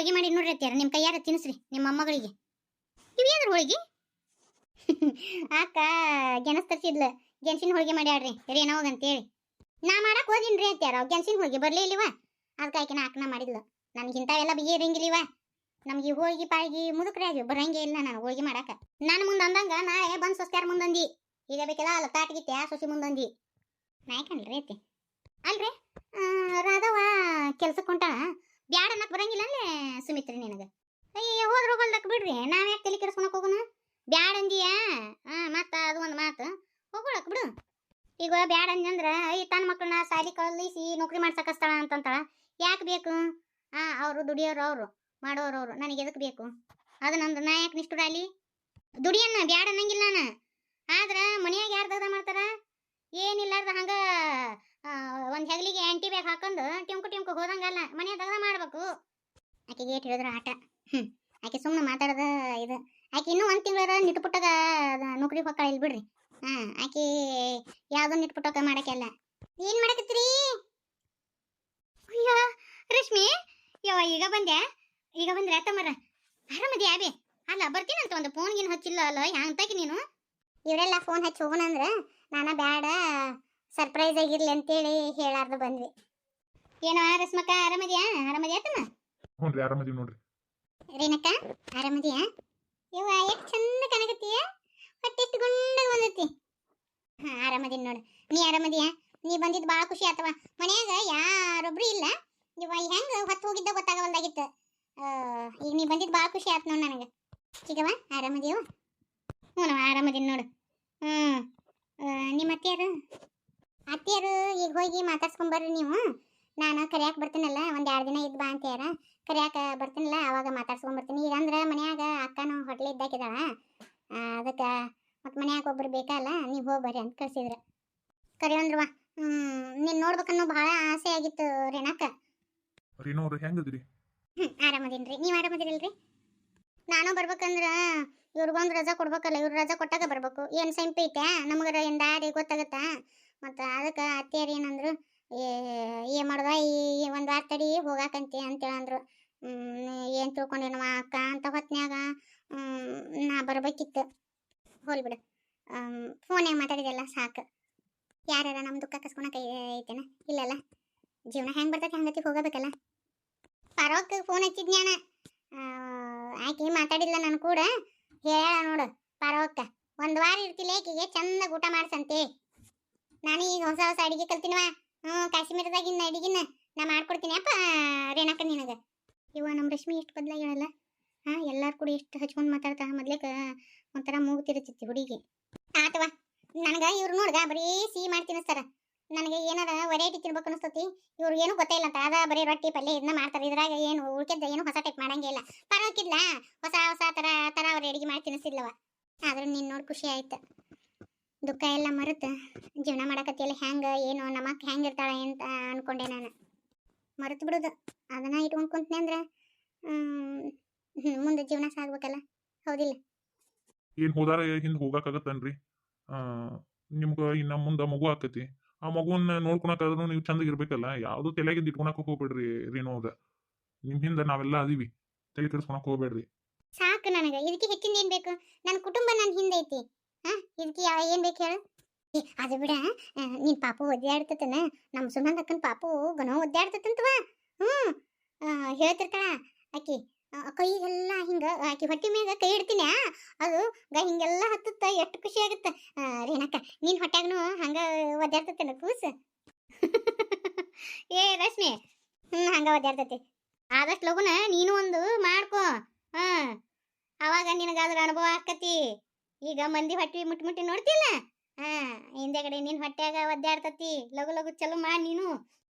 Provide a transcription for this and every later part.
ಹೋಳಿಗೆ ಮಾಡಿ ನೋಡ್ರಿ ಅತ್ಯಾರ ನಿಮ್ಮ ಕೈಯಾರ ತಿನ್ಸ್ರಿ ನಿಮ್ಮ ಮೊಮ್ಮಗಳಿಗೆ. ಇವೇನ್ರ ಹೋಳಿಗೆ? ಅಕ್ಕ ಗೆಣಸ್ ತರ್ಸಿದ್ಲ, ಗೆಣಸಿನ ಹೋಳಿಗೆ ಮಾಡ್ಯಾಡ್ರಿ ರೇನೋಗ್ ಅಂತೇಳಿ. ನಾ ಮಾಡಕ್ ಹೋದಿನ್ರಿ ಅತ್ಯಾರ, ಗೆಣಸಿನ ಹೋಳಿಗೆ ಬರ್ಲೇ ಇಲ್ಲಿವ. ಅದಕ್ಕೆ ಆಕಿನ ಅಕ್ಕನ ಮಾಡಿದ್ಲು. ನನಗೆ ಇಂಥವೆಲ್ಲ ಬಿಗಿ ಇರಂಗಿಲ್ಲಿವ. ನಮ್ಗೆ ಹೋಳಿಗೆ ಪಾಳಿಗೆ ಮುದುಕ್ರೆ ಆಗಿ ಬರಂಗೇ ಇಲ್ಲ ನಾನು ಹೋಳಿಗೆ ಮಾಡಾಕ. ನಾನು ಮುಂದೆ ಅಂದಂಗ ನಾಳೆ ಬಂದು ಸೊಸ್ತ್ಯಾರ ಮುಂದಂದಿ. ಈಗ ಬೇಕಲ್ಲ ಅಲ್ಲ ತಾಟ್ಗಿತ್ಯ ಸೊಸಿ ಮುಂದಂದಿ. ನಾಯ್ಕಣ್ರಿ ಐತಿ ಅಲ್ರಿ. ರಾಧವ ಕೆಲ್ಸಕ್ಕೆ ಹೊಂಟಾಳ, ಬ್ಯಾಡ ಅನ್ನಕ್ ಬರಂಗಿಲ್ಲ ಅಲ್ಲೇ ಸುಮಿತ್ರಿ ನಿನಗೆ. ಅಯ್ಯ ಹೋದ್ರ ಹೋಗಲ್ದಕ್ ಬಿಡ್ರಿ, ನಾವ್ ಯಾಕೆ ತಲೆ ಕೆಡಿಸ್ಕೊಳಕ್ ಹೋಗೋಣ? ಬ್ಯಾಡ ಅಂದಿಯ ಮತ್ತ ಅದು ಒಂದು ಮಾತು, ಹೋಗೋಳಕ್ ಬಿಡು. ಈಗ ಬ್ಯಾಡ ಅಂದ್ರ ಈ ತನ್ನ ಮಕ್ಕಳನ್ನ ಸಾಲಿ ಕಲಿಸಿ ನೌಕರಿ ಮಾಡ್ಸಕಸ್ತಾಳ ಅಂತಂತಾಳ. ಯಾಕೆ ಬೇಕು? ಅವರು ದುಡಿಯೋರು, ಅವರು ಮಾಡೋರು, ಅವರು ನನಗೆ ಎದಕ್ ಬೇಕು? ಅದು ನಂದು, ನಾ ಯಾಕೆ ನಿಷ್ಠುರ ಅಲ್ಲಿ? ದುಡಿಯನ್ನ ಬ್ಯಾಡ ಅನ್ನಂಗಿಲ್ಲ ನಾನು. ಆದ್ರ ಮನ್ಯಾಗ ಯಾರು ದಗದ ಮಾಡ್ತಾರ? ಏನಿಲ್ಲಾರ್ದ ಹಂಗ ಒಂದು ಹೆಗಲಿಗೆ ಆಂಟಿ ಬ್ಯಾಗ್ ಹಾಕೊಂಡು ಟಿಂಕು ಹೋದಂಗಲ್ಲ, ಮನ್ಯಾಗ ದಗದ ಮಾಡ್ಬೇಕು. ಆಕೆಗೆ ಏಟ್ ಹೇಳಿದ್ರ ಆಟ. ಆಕೆ ಸುಮ್ಮನೆ ಮಾತಾಡದ ಇದು. ಆಕೆ ಇನ್ನೂ ಒಂದು ತಿಂಗಳ ನಿಟ್ಪುಟ್ಟಗ ನೌಕರಿ ಹೊಕ್ಕ ಇಲ್ಲಿ ಬಿಡ್ರಿ. ಆಕೆ ಯಾವ್ದು ನಿಟ್ಪುಟ್ಟಕ ಮಾಡಕ್ಕೆಲ್ಲ. ಏನ್ ಮಾಡಕತ್ತೀರಿ? ಅಯ್ಯೋ ರಶ್ಮಿ, ಈಗ ಬಂದ್ರೆ ತಮ್ಮರ ಆರಾಮದಿ ಯಾಬೆ? ಅಲ್ಲ ಬರ್ತೀನಂತ ಒಂದು ಫೋನ್ಗಿನ ಹಚ್ಚಿಲ್ಲ ಅಲ್ಲ, ಹ್ಯಾಂತಾಕಿ ನೀನು? ಇವರೆಲ್ಲ ಫೋನ್ ಹಚ್ಚಿ ಹೋಗೋಣ ಅಂದ್ರೆ ನಾನ ಬ್ಯಾಡ ಸರ್ಪ್ರೈಸ್ ಆಗಿರ್ಲಿ ಅಂತೇಳಿ ಹೇಳಾರ್ದು ಬಂದ್ವಿ. ಏನೋ ರಶ್ಮಕ್ಕ ಆರಾಮದಿಯಾ ತಮ್ಮ? ಹ್ಞೂ ರೀ ಆರಾಮದೀವಿ ನೋಡ್ರಿ. ರೇನಕ್ಕ ಆರಾಮದಿಯಾ? ಎಷ್ಟು ಚಂದ ಕಾಣಕತ್ತೀಯ, ಹೊಟ್ಟೆ ಎಷ್ಟು ಗುಂಡಗ ಬಂದೈತಿ. ಆರಾಮದೀನಿ ನೋಡು. ನೀ ಆರಾಮದಿಯಾ? ನೀ ಬಂದಿದ್ದು ಭಾಳ ಖುಷಿ ಆತವ. ಮನ್ಯಾಗ ಯಾರೊಬ್ರು ಇಲ್ಲ. ಹೆಂಗ ಹೊತ್ತು ಹೋಗಿದ್ದ ಗೊತ್ತಾಗವಲ್ದಾಗಿತ್ತು. ಈಗ ನೀ ಬಂದಿದ್ದು ಭಾಳ ಖುಷಿ ಆಯ್ತು ನೋಡು ನನಗೆ. ಚಿಗವ ಆರಾಮದಿಯವ? ಹ್ಞೂ ಆರಾಮದೀನಿ ನೋಡು. ನಿಮ್ಮ ಅತ್ತೆಯರು ಈಗ ಹೋಗಿ ಮಾತಾಡ್ಸ್ಕೊಂಬರ್ರಿ ನೀವು. ನಾನು ಕರಿಯಾಕೆ ಬರ್ತೀನಲ್ಲ, ಒಂದು 2 ದಿನ ಇದ್ದು ಬಾ ಅಂತ್ಯಾರ. ಕರಿಯಾಕೆ ಬರ್ತೀನಲ್ಲ ಅವಾಗ ಮಾತಾಡ್ಸ್ಕೊಂಬರ್ತೀನಿ. ಈಗ ಅಂದ್ರೆ ಮನ್ಯಾಗ ಅಕ್ಕನೂ ಹೋಟ್ಲೆ ಇದ್ದಾಕಿದಾಳ, ಅದಕ್ಕೆ ಮತ್ತು ಮನ್ಯಾಗ ಒಬ್ರು ಬೇಕಲ್ಲ, ನೀವು ಹೋಗ್ಬರ್ರಿ ಅಂತ ಕಳ್ಸಿದ್ರು. ಕರಿಯಂದ್ರವ. ನೀನು ನೋಡ್ಬೇಕನ್ನೋ ಭಾಳ ಆಸೆ ಆಗಿತ್ತು ರೇಣಕ್ಕ. ರೀನೋರು ಹೆಂಗದ್ರಿ? ಆರಾಮದೀನಿ ರೀ. ನೀವು ಆರಾಮದಿರಲ್ರಿ? ನಾನು ಬರ್ಬೇಕಂದ್ರ ಇವ್ರಿಗೊಂದು ರಜಾ ಕೊಡ್ಬೇಕಲ್ಲ, ಇವ್ರು ರಜಾ ಕೊಟ್ಟಾಗ ಬರ್ಬೇಕು. ಏನು ಸಂಪಿ ಐತೆ ನಮಗರ ಏನು ದಾರಿ ಗೊತ್ತಾಗತ್ತಾ? ಮತ್ತು ಅದಕ್ಕೆ ಅತ್ತೆಯರು ಏನಂದ್ರು, ಏನು ಮಾಡ್ದ ಈ ಒಂದು ವಾರ ತಡಿ ಹೋಗಾಕಂತಿ ಅಂತೇಳಂದ್ರು. ಏನು ತಿಳ್ಕೊಂಡೇನವ ಅಕ್ಕ ಅಂತ ಹೊತ್ನ್ಯಾಗ ನಾ ಬರ್ಬೇಕಿತ್ತು. ಹೋಲ್ ಬಿಡು, ಫೋನ್ಯಾಗ ಮಾತಾಡಿದೆಲ್ಲ ಸಾಕು. ಯಾರ್ಯಾರ ನಮ್ಮ ದುಃಖ ಕಸ್ಕೊಳಕ ಐತೆನ? ಇಲ್ಲಲ್ಲ. ಜೀವನ ಹೆಂಗೆ ಬರ್ತೈತೆ ಹಂಗತಿ ಹೋಗಬೇಕಲ್ಲ. ಪರವಕ್ಕೆ ಫೋನ್ ಹಚ್ಚಿದ್ನ್ಯಾನ, ಆಕೆ ಮಾತಾಡಿಲ್ಲ ನಾನು ಕೂಡ. ಹೇಳ ನೋಡು ಪರವಕ್ಕ, 1 ವಾರ ಇರ್ತಿಲ್ಲ ಆಕೆಗೆ ಚಂದಾಗ ಊಟ ಮಾಡ್ಸಂತೆ. ನಾನು ಈಗ ಹೊಸ ಅಡಿಗೆ ಕಲ್ತಿನವ. ಕಾಶ್ಮೀರದಾಗಿನ ಅಡಿಗೆನ ನಾ ಮಾಡ್ಕೊಡ್ತೀನಿ ಅಪ್ಪ ರೇಣಕ್ಕ ನಿನಗೆ. ನಮ್ಮ ರಶ್ಮಿ ಎಷ್ಟು ಬದಲಾಗ್ಯಾಳಲ್ಲ. ಎಲ್ಲಾರು ಕೂಡ ಎಷ್ಟು ಹಚ್ಕೊಂಡು ಮಾತಾಡ್ತಾ. ಮೊದ್ಲೇಕ ಒಂಥರ ಮೂಗುತ್ತಿರುತ್ತಿತ್ತು ಹುಡುಗಿ. ಆತವ ನನಗೆ ಇವ್ರು ನೋಡ್ಗ ಬರೀ ಸಿಹಿ ಮಾಡಿ ತಿನ್ನಿಸ್ತಾರ. ನನಗೆ ಏನಾರ ವೆರೈಟಿ ತಿನ್ಬೇಕು ಅನಿಸ್ತತಿ. ಇವ್ರು ಏನು ಗೊತ್ತಿಲ್ಲ ಅಂತ ಅದ ಬರೀ ರೊಟ್ಟಿ ಪಲ್ಯ ಇದನ್ನ ಮಾಡ್ತಾರೆ. ಇದ್ರಾಗ ಏನು ಉಳ್ಕೆದ್ದ ಏನು ಹೊಸ ಟೈಪ್ ಮಾಡಂಗೇ ಇಲ್ಲ. ಪರವಾಗಿಲ್ಲ, ಹೊಸ ಥರ ಅವ್ರು ಅಡಿಗೆ ಮಾಡಿ ತಿನ್ನಿಸಿದ್ಲವ. ಆದ್ರೆ ನೀನು ನೋಡಿ ಖುಷಿ ಆಯ್ತು. ದುಃಖ ಎಲ್ಲ ಮರೆತು ಜೀವನ ಮಾಡಕತ್ತಿಯಲ್ಲ, ಹೆಂಗೆ ಏನು ನಮ್ಮಕ್ಕ ಹೆಂಗೆ ಇರ್ತಾಳೆ ಅಂತ ಅನ್ಕೊಂಡೆ ನಾನು. ಮರೆತು ಬಿಡೋದು ಅದನ್ನ ಇಟ್ಕೊಂಡು ಕುಂತ್ನೆ ಅಂದ್ರೆ ಮುಂದೆ ಜೀವನ ಸಾಗ್ಬೇಕಲ್ಲ, ಹೌದಿಲ್ಲ? ಏನು ಹೋದಾರ ಹಿಂದೆ ಹೋಗಕ್ಕಾಗತ್ತನ್ರಿ? ನಿಮ್ಗೆ ಇನ್ನು ಮುಂದೆ ಮಗು ಆಕತಿ. ಆ ಮಗುವನ್ನ ನೋಡ್ಕೊಳಕಾದ್ರೂ ನೀವು ಚಂದಾಗಿರ್ಬೇಕಲ್ಲ. ಯಾವುದು ತಲೆಗಿಂದ ಇಟ್ಕೊಳಕ್ ಹೋಗ್ಬೇಡ್ರಿ ರೇಣೋದ. ನಿಮ್ಮ ಹಿಂದೆ ನಾವೆಲ್ಲ ಅದೀವಿ, ತಲೆ ಕೆಡಿಸ್ಕೊಳಕ್ ಹೋಗ್ಬೇಡ್ರಿ. ಸಾಕು ನನಗೆ, ಇದಕ್ಕೆ ಹೆಚ್ಚಿಂದ ಏನ್ ಬೇಕು? ನನ್ನ ಕುಟುಂಬ ನನ್ನ ಹಿಂದೆ ಐತಿ. ಇದಕ್ಕೆ ಏನ್ ಬೇಕು ಹೇಳು? ಅದು ಬಿಡ, ನಿನ್ ಪಾಪು ಒದ್ದಾಡ್ತತನ. ನಮ್ಮ ಸುನಂದಕ್ಕನ ಪಾಪು ಗನೋ ಒದ್ದಾಡ್ತತಂತವ. ಹೇಳ್ತಿರ್ತಾಳ ಆಕಿ. ಕೈಗೆಲ್ಲ ಹಿಂಗ ಆಕಿ ಹೊಟ್ಟೆ ಮ್ಯಾಗ ಕೈ ಇಡ್ತೀನಿ, ಅದು ಹಿಂಗೆಲ್ಲ ಹತ್ತುತ್ತ ಎಷ್ಟು ಖುಷಿ ಆಗುತ್ತ. ರೇಣಕ್ಕ ನೀನ್ ಹೊಟ್ಯಾಗನು ಹಂಗ ಒದ್ದಾಡ್ತತೇನ ಕೂಸು? ಏ ರಶ್ಮಿ, ಹಂಗ ಒದ್ದಾಡ್ತತಿ. ಆದಷ್ಟು ಲಗುನ ನೀನು ಒಂದು ಮಾಡ್ಕೋ. ಅವಾಗ ನಿನಗಾದ್ರ ಅನುಭವ ಆಕತಿ. ಈಗ ಮಂದಿ ಹೊಟ್ಟಿ ಮುಟ್ಟಿ ನೋಡ್ತಿಲ್ಲ, ಹಿಂದೆಗಡೆ ನಿನ್ ಹೊಟ್ಯಾಗ ಒದ್ದಾಡ್ತತಿ. ಲಗು ಚಲೋ ಮಾಡಿ ನೀನು.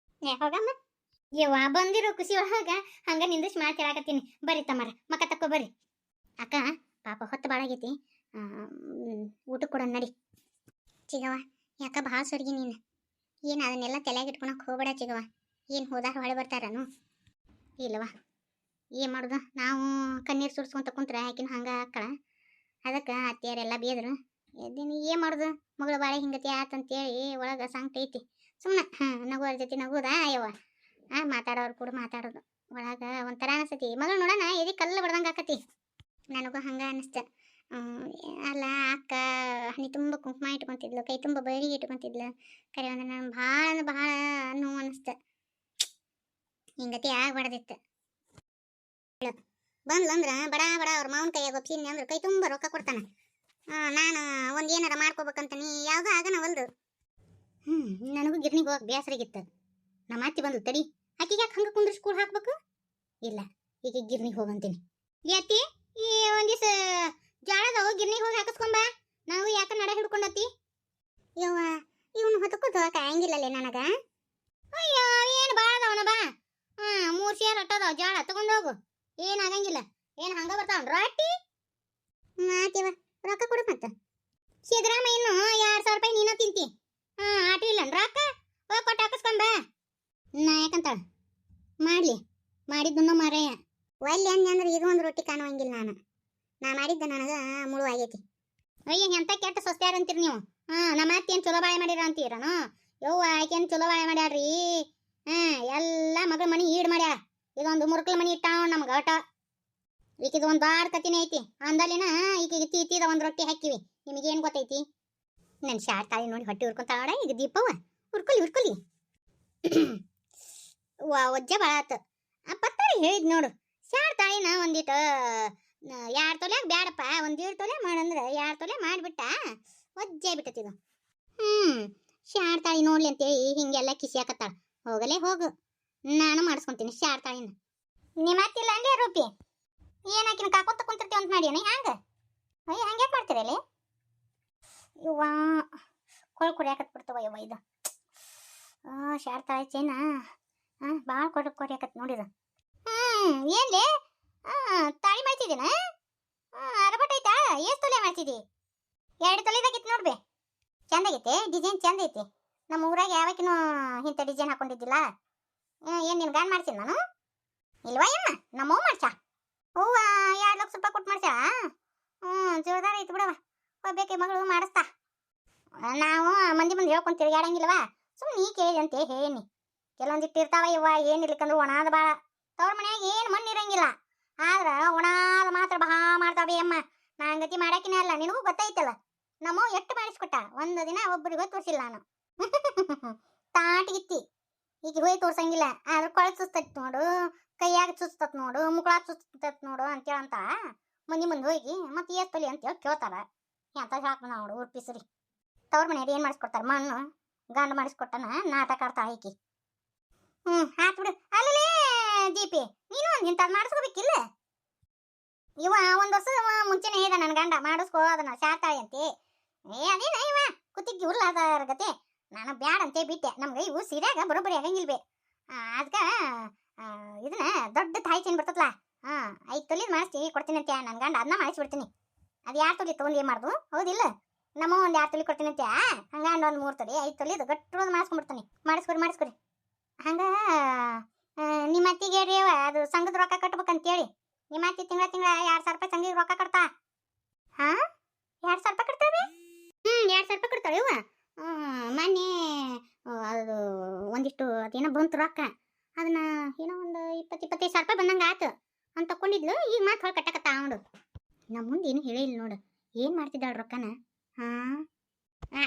ಹೋಗಮ್ಮ. ಯವ್ವ ಬಂದಿರೋ ಖುಷಿ ಒಳಗ ಹಂಗ ನಿಂದಿಸ್ ಮಾತಾಡಕತ್ತೀನಿ. ಬರ್ರಿ ತಮ್ಮರ ಮಕ್ಕ ತಕ್ಕೋ ಬರ್ರಿ. ಅಕ್ಕ ಪಾಪ ಹೊತ್ತು ಬಾಳಾಗೈತಿ, ಊಟಕ್ಕೆ ಕೊಡ ನಡಿ. ಚಿಗವ ಯಾಕ ಭಾಳ ಸೊರ್ಗಿ ನೀನು. ಏನು ಅದನ್ನೆಲ್ಲ ತಲೆಯಾಗ ಇಟ್ಕೊಳಕ್ ಹೋಗ್ಬೇಡ ಚಿಗವ. ಏನು ಹೋದಾರ ಹೊಳೆ ಬರ್ತಾರನು? ಇಲ್ಲವಾ, ಏನು ಮಾಡೋದು? ನಾವು ಕಣ್ಣೀರು ಸುರಿಸ್ಕೊಂತ ಕುಂತ್ರೆ ಆಕಿನ ಹಂಗೆ ಆಕ್ಕಳ. ಅದಕ್ಕೆ ಅತ್ತೆಯರೆಲ್ಲ ಬೇದ್ರು. ಎದ್ದೀನಿ ಏನು ಮಾಡೋದು? ಮಗಳು ಬಾಳೆ ಹಿಂಗತಿ ಆತಂತೇಳಿ ಒಳಗೆ ಸಂಕಟ ಐತಿ. ಸುಮ್ಮನೆ ನಗೋರ ಜೊತೆ ನಗೋದಾ ಯವ್ವ. ಮಾತಾಡೋರು ಕೂಡ ಮಾತಾಡೋದು. ಒಳಗ ಒಂಥರ ಅನಿಸ್ತತಿ. ಮಗಳು ನೋಡೋಣ ಎದಿ ಕಲ್ಲು ಬಡ್ದಂಗೆ ಆಕತಿ. ನನಗೂ ಹಂಗ ಅನಿಸ್ತ. ಅಲ್ಲ ಅಕ್ಕ ಹನಿ ತುಂಬ ಕುಂಕುಮ ಇಟ್ಕೊಂತಿದ್ಲು, ಕೈ ತುಂಬ ಬೈರಿಗೆ ಇಟ್ಕೊಂತಿದ್ಲು. ಕರೆ ಅಂದ್ರೆ ನಾನು ಭಾಳ ಅಂದ್ರೆ ಭಾಳ ನೋವು ಅನಿಸ್ತ. ಹಿಂಗತಿ ಆಗ್ಬಾರ್ದಿತ್ತು. ಬಂದ್ಲಂದ್ರ ಬಡ ಬಡ ಅವ್ರ ಮಾವನ ಕೈಯಾಗ ಒಪ್ಸಿನಿ ಅಂದ್ರೆ ಕೈ ತುಂಬ ರೊಕ್ಕ ಕೊಡ್ತಾನ. ನಾನು ಒಂದು ಏನಾರ ಮಾಡ್ಕೋಬೇಕಂತ ನೀ ಯಾವುದೋ ಆಗನ ಒಲ್ದು. ನನಗೂ ಗಿರ್ನಿಗೆ ಹೋಗಕ್ಕೆ ಬೇಸರಾಗಿತ್ತು. ನಮ್ಮ ಅತ್ತಿ ಬಂದು ತಡಿ, ಆಕಿಗೆ ಯಾಕೆ ಹಂಗೆ ಕುಂದ್ರಿಸಿ ಕೂಡ ಹಾಕ್ಬೇಕು? ಇಲ್ಲ, ಈಗ ಗಿರ್ನಿಗೆ ಹೋಗಂತೀನಿ. ಯಾತಿ ಈ ಒಂದಿವ್ಸ ಜಾಳದವು ಗಿರ್ನಿಗೆ ಹೋಗಿ ಹಾಕಿಸ್ಕೊಂಬ. ನಾವು ಯಾಕೆ ನಡ ಹಿಡ್ಕೊಂಡತಿ? ಯವ್ವ, ಇವನು ಹೊತ್ತಕ್ಕೂ ಕಾಯಂಗಿಲ್ಲಲ್ಲೇ ನನಗ. ಅಯ್ಯೋ, ಏನು ಭಾಳ ಅದಾವನ ಬಾ. 3 ಸೇರ್ ಅಟ್ಟದ ಜಾಳ ತಗೊಂಡೋಗು, ಏನಾಗಂಗಿಲ್ಲ. ಏನು ಹಂಗ ಬರ್ತಾವ ರೊಟ್ಟಿ? ಆತಿವ, ರೊಕ್ಕ ಕೊಡು ಮತ್ತ. ಸಿದ್ದರಾಮ ಇನ್ನು 2000 ರೂಪಾಯಿ ನೀನು ತಿಂತಿ. ಆಟ ಇಲ್ಲ ರೊಕ್ಕ ಹೋಗಿ ಕೊಟ್ಟು ಹಾಕಿಸ್ಕೊಂಬ. ನಾ ಯಾಕಂತಾಳ ಮಾಡ್ಲಿ, ಮಾಡಿದ್ದನ್ನು ಮಾರಾಯ. ಒಲ್ಲೆ ಅಂದ್ರೆ ಇದು ಒಂದು ರೊಟ್ಟಿ ಕಾಣುವಂಗಿಲ್ಲ. ನಾ ಮಾಡಿದ್ದ ನನಗೆ ಮುಳುವಾಗೈತಿ. ಅಯ್ಯ, ಎಂತ ಕೆಟ್ಟ ಸೊಸ್ತ್ಯಾರ ಅಂತೀರಿ ನೀವು. ನಮ್ಮ ಅತ್ತಿ ಏನು ಚಲೋ ಬಾಳೆ ಮಾಡಿರ ಅಂತೀರನು? ಯವ್ವ, ಆಕೆನು ಚಲೋ ಬಾಳೆ ಮಾಡ್ಯಾಳ್ರಿ. ಎಲ್ಲ ಮಗಳ ಮನಿ ಈಡ್ ಮಾಡ್ಯಾಳ. ಇದೊಂದು ಮುರುಕಲ ಮನಿ ಇಟ್ಟಾವ ನಮ್ಗೆ ಆಟ. ಈಕಿದು ಒಂದು ಬಾಡ್ ಕತಿನೇ ಐತಿ. ಅಂದಲಿನ ಈಕಿಗೆ ತೀತಿದ ಒಂದು ರೊಟ್ಟಿ ಹಾಕಿವಿ. ನಿಮಗೇನು ಗೊತ್ತೈತಿ? ನನ್ನ ಶಾರ್ಟ್ ತಾಳಿ ನೋಡಿ ಹೊಟ್ಟೆ ಉರ್ಕೊಂತಾಳ. ಈಗ ದೀಪವ್ವ ಉರ್ಕೊಲಿ. ವಜ್ಜೆ ಭಾಳ ಆತು. ಪತ್ತಾರಿ ಹೇಳಿದ್ ನೋಡು, ಶಾರ್ಟ್ ತಾಳಿನ ಒಂದಿಟ್ಟು 2 ತೊಲೆಯಾಗ ಬ್ಯಾಡಪ್ಪ, 1.5 ತೊಲೆ ಮಾಡಂದ್ರೆ 2 ತೊಲೆ ಮಾಡಿಬಿಟ್ಟ ವಜ್ಜೆ ಬಿಟ್ಟತಿದು. ಶಾರ್ಟ್ ತಾಳಿ ನೋಡ್ಲಿ ಅಂತೇಳಿ ಹಿಂಗೆಲ್ಲ ಕಿಸಿ ಹಾಕತ್ತಾಳ. ಹೋಗಲೇ ಹೋಗು, ನಾನು ಮಾಡಿಸ್ಕೊಂತೀನಿ ಶಾರ್ಟ್ ತಾಳಿನ. ನಿಮ್ಮ ಅತ್ತಿಲ್ಲ ಅಂದೇ ರೂಪಿ, ಏನಾಕಿನ ಕಾಕೋತ ಕುಂತಿರ್ತೀವಿ ಅಂತ ಮಾಡಿ ಹಂಗ? ಅಯ್ಯ, ಹಂಗೆ ಮಾಡ್ತೀರಲ್ಲಿ? ಇವ್ವಾ, ಕೊಳ್ ಕೊರಿಯಾಕತ್ ಬಿಡ್ತವ ಯವ್ವ ಇದು. ಶಾರ್ಟ್ ತಾಳಿ ಚೈನ ಭಾಳ ಕೊರಿಯಾಕತ್ ನೋಡಿದ. ಏನ್ಲೇ ತಾಳಿ ಮಾಡ್ತಿದ್ದೀನ? ಅರಬಟ್ಟೈತಾ? ಎಷ್ಟು ತೊಲೆ ಮಾಡ್ತಿದ್ದಿ? 2 ತೊಲೆದಾಗಿತ್ತು ನೋಡ್ಬೆ. ಚಂದಾಗೈತೆ, ಡಿಸೈನ್ ಚಂದ ಐತಿ. ನಮ್ಮ ಊರಾಗ ಯಾವಕಿನೂ ಇಂಥ ಡಿಸೈನ್ ಹಾಕೊಂಡಿದ್ದಿಲ್ಲ. ಏನು ನಿನ್ ಗಾನ್ ಮಾಡ್ತೀನಿ ನಾನು? ಇಲ್ವಾ ಏನ? ನಮ್ಮವ್ ಮಾಡ್ಸ. ಹೂವ 2 ಲಕ್ಷ ರೂಪಾಯಿ ಕೊಟ್ಟು ಮಾಡ್ಸ. ಜೋರ್ದಾರ ಐತಿ ಬಿಡವ. ಒಬ್ಬೇಕೆ ಮಗಳು ಮಾಡಿಸ್ತಾ. ನಾವು ಮಂದಿ ಹೇಳ್ಕೊಂಡು ತಿರುಗಾಡಂಗಿಲ್ವಾ? ಸುಮ್ಮನೆ ನೀ ಕೇಳಿ ಅಂತ ಹೇಳಿ. ಕೆಲವೊಂದಿಟ್ಟು ಇರ್ತಾವ ಇವ, ಏನಿರ್ಲಿಕ್ಕಂದ್ರೆ ಒಣಾದ ಭಾಳ. ತವ್ರ ಮನ್ಯಾಗ ಏನು ಮಣ್ಣು ಇರಂಗಿಲ್ಲ, ಆದ್ರೆ ಒಣಾದ ಮಾತ್ರ ಬಹಾ ಮಾಡ್ತಾವೆ ಅಮ್ಮ. ನಾನು ಗತಿ ಮಾಡಾಕಿನೇ ಅಲ್ಲ, ನಿನಗೂ ಗೊತ್ತೈತಲ್ಲ. ನಮ್ಮವ್ ಎಷ್ಟು ಮಾಡಿಸ್ಕೊಟ್ಟ, ಒಂದು ದಿನ ಒಬ್ಬರಿಗೂ ತೋರಿಸಿಲ್ಲ ನಾನು. ತಾಟಿಗಿತ್ತಿ ಈಗ ಹೋಗಿ ತೋರ್ಸಂಗಿಲ್ಲ. ಆದ್ರೆ ಕೊಳಗೆ ಸುಸ್ತೈತಿ ನೋಡು, ಕೈಯಾಗ ಸುಸ್ತತ್ ನೋಡು, ಮುಕ್ಕಳಾಗ ಸುಸ್ತತ್ ನೋಡು ಅಂತೇಳಂತ ಮಂದಿ ಮುಂದೆ ಹೋಗಿ ಮತ್ತೆ ಎಷ್ಟು ತೊಲಿ ಅಂತೇಳಿ ಕೇಳ್ತಾರ. ಎಂತ ಹಾಕ್ ನೋಡು ಉರ್ಪಿಸ್ರಿ. ತವ್ರ ಮನೆಯವ್ರು ಏನು ಮಾಡಿಸ್ಕೊಡ್ತಾರ? ಮಣ್ಣು ಗಂಡು ಮಾಡಿಸ್ಕೊಟ್ಟನ ನಾಟಕ ಆಡ್ತಾ ಆಕಿ. ಆತ್ ಬಿಡು. ಅಲ್ಲೇ ದೀಪಿ, ನೀನು ಇಂಥದ್ದು ಮಾಡಿಸ್ಕೋಬೇಕಿಲ್ಲ? ಇವ 1 ವರ್ಷ ಮುಂಚೆನೆ ಹೇಳ್ದ ನನ್ನ ಗಂಡ, ಮಾಡಿಸ್ಕೋ ಅದನ್ನ ಶಾರ್ಟ್ ತಾಳಿ ಅಂತೆ. ಅದೇನ ಇವ ಕುತ್ತಿಗೆ ಉರ್ಲಾದ ಗತೆ. ನಾನು ಬ್ಯಾಡ ಅಂತೆ ಬಿಟ್ಟೆ. ನಮ್ಗೆ ಇವು ಸೀರೆಯಾಗ ಬರೋಬ್ಬರಿ ಆಗಂಗಿಲ್ವೇ. ಅದಕ್ಕೆ ಇದನ್ನ ದೊಡ್ಡ ತಾಯಿ ಚೈನ್ ಬರ್ತದಲ್ಲ, 5 ತೊಲಿ ಮಾಡಿಸ್ತಿ ಕೊಡ್ತೀನಿ ಅಂತ್ಯ ನನ್ನ ಗಂಡ. ಅದನ್ನ ಮಾಡಿಸ್ಬಿಡ್ತೀನಿ. ಅದು 2 ತೊಲಿ ತೊಗೊಂಡು ಏನು ಮಾಡ್ದು? ಹೌದಿಲ್ಲ? ನಮ್ಮ ಒಂದು 2 ತೊಲಿ ಕೊಡ್ತೀನಿ ಅಂತ್ಯ. ಹಂಗಂಡು ಒಂದು 3 ತೊಲಿ 5 ತೊಲಿದು ಗಟ್ಟರೋದು ಮಾಡಿಸ್ಕೊಂಡ್ಬಿಡ್ತೀನಿ. ಮಾಡಿಸ್ಕೊರಿ. ಹಂಗ ನಿಮ್ಮ ಅತ್ತಿಗೆ ರೀ ಅದು ಸಂಘದ ರೊಕ್ಕ ಕಟ್ಬೇಕಂತೇಳಿ. ನಿಮ್ಮ ಅತ್ತಿ ತಿಂಗಳ 2,000 ರೂಪಾಯಿ ಸಂಘಿಗೆ ರೊಕ್ಕ ಕಟ್ತಾ. 2,000 ರೂಪಾಯಿ ಕಟ್ತಾವೆ? 2,000 ರೂಪಾಯಿ ಕಟ್ತಾವೆ ಇವ. ಮೊನ್ನೆ ಅದು ಒಂದಿಷ್ಟು ಅದೇನೋ ಬಂತು ರೊಕ್ಕ. ಅದನ್ನ ಏನೋ ಒಂದು 20-25 ರೂಪಾಯಿ ಬಂದಂಗೆ ಆತು ಅಂತ ತಕೊಂಡಿದ್ಲು. ಈಗ ಮತ್ತೆ ಹೊಳ್ ಕಟ್ಟಕತ್ತ ಅವನು. ನಮ್ಮ ಮುಂದೆ ಏನು ಹೇಳಿಲ್ಲ ನೋಡು, ಏನು ಮಾಡ್ತಿದ್ದಾಳ ರೊಕ್ಕನ.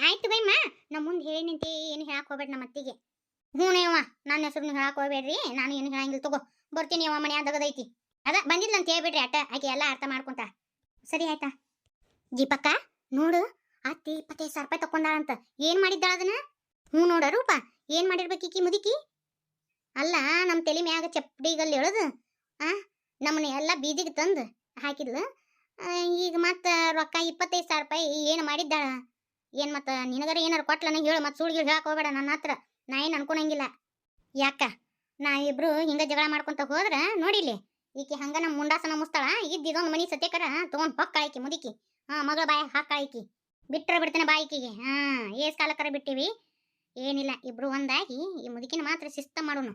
ಆಯ್ತು ಬೈಮ್ಮ, ನಮ್ಮ ಮುಂದೆ ಹೇಳಿನಂತೆ ಏನು ಹೇಳಕ್ಕೆ ಹೋಗ್ಬೇಡ ನಮ್ಮ ಅತ್ತಿಗೆ. ಹ್ಞೂನೇವ, ನನ್ನ ಹೆಸರು ಹೇಳಕ್ಕೆ ಹೋಗ್ಬೇಡ್ರಿ, ನಾನು ಏನು ಹೇಳಂಗಿಲ್ಲ. ತಗೋ ಬರ್ತೀನಿ ಅವ, ಮನೆ ಅದಗದೈತಿ. ಅದ ಬಂದಿಲ್ಲ ಅಂತ ಹೇಳ್ಬಿಡ್ರಿ ಅಟ್ಟ. ಆಕೆ ಎಲ್ಲ ಅರ್ಥ ಮಾಡ್ಕೊಂತ. ಸರಿ ಆಯ್ತಾ? ದೀಪಕ್ಕ ನೋಡು, ಅತ್ತಿ 25 ರೂಪಾಯಿ ತಕೊಂಡಾಳಂತ. ಏನು ಮಾಡಿದ್ದಾಳ ಅದನ್ನ? ನೋಡ ರೂಪ, ಏನು ಮಾಡಿರ್ಬೇಕೀಕಿ ಮುದುಕಿ? ಅಲ್ಲ, ನಮ್ಮ ತಲೆ ಮ್ಯಾಗ ಚಪ್ಪಡಿಗಲ್ಲಿ ಎಳೆದು ನಮ್ಮನೆ ಎಲ್ಲ ಬೀದಿಗೆ ತಂದು ಹಾಕಿದ್ಲು. ಈಗ ಮತ್ತೆ ರೊಕ್ಕ 25,000 ರೂಪಾಯಿ ಏನು ಮಾಡಿದ್ದಾಳ? ಏನು ಮತ್ತೆ ನಿನಗರ ಏನಾರು ಕೊಟ್ಲನ ಹೇಳು. ಮತ್ತೆ ಸುಳ್ಗಿಳು ಹೇಳಕ್ಕೆ ಹೋಗ್ಬೇಡ ನನ್ನ ಹತ್ರ. ನಾ ಏನು ಅನ್ಕೊಳಂಗಿಲ್ಲ. ಯಾಕ ನಾವಿಬ್ರು ಹಿಂಗ ಜಗಳ ಮಾಡ್ಕೊಂತ ಹೋದ್ರ ನೋಡಿಲಿ, ಈಕಿ ಹಂಗ ನಮ್ಮ ಮುಂಡಾಸನ ಮುಸ್ತಾಳ. ಇದೊಂದು ಮನಿ ಸತ್ಯಕರ ತೊಗೊಂಡು ಹೊಕ್ಕಾಳಿಕಿ ಮುದುಕಿ. ಮಗಳ ಬಾಯ ಹಾಕಾಳಿಕಿ. ಬಿಟ್ಟರೆ ಬಿಡ್ತೇನೆ ಬಾಯಿಕಿಗೆ. ಏಸ್ ಕಾಲಕರ ಬಿಟ್ಟಿವಿ. ಏನಿಲ್ಲ, ಇಬ್ರು ಒಂದಾಗಿ ಈ ಮುದುಕಿನ ಮಾತ್ರ ಶಿಸ್ತ ಮಾಡೋನು.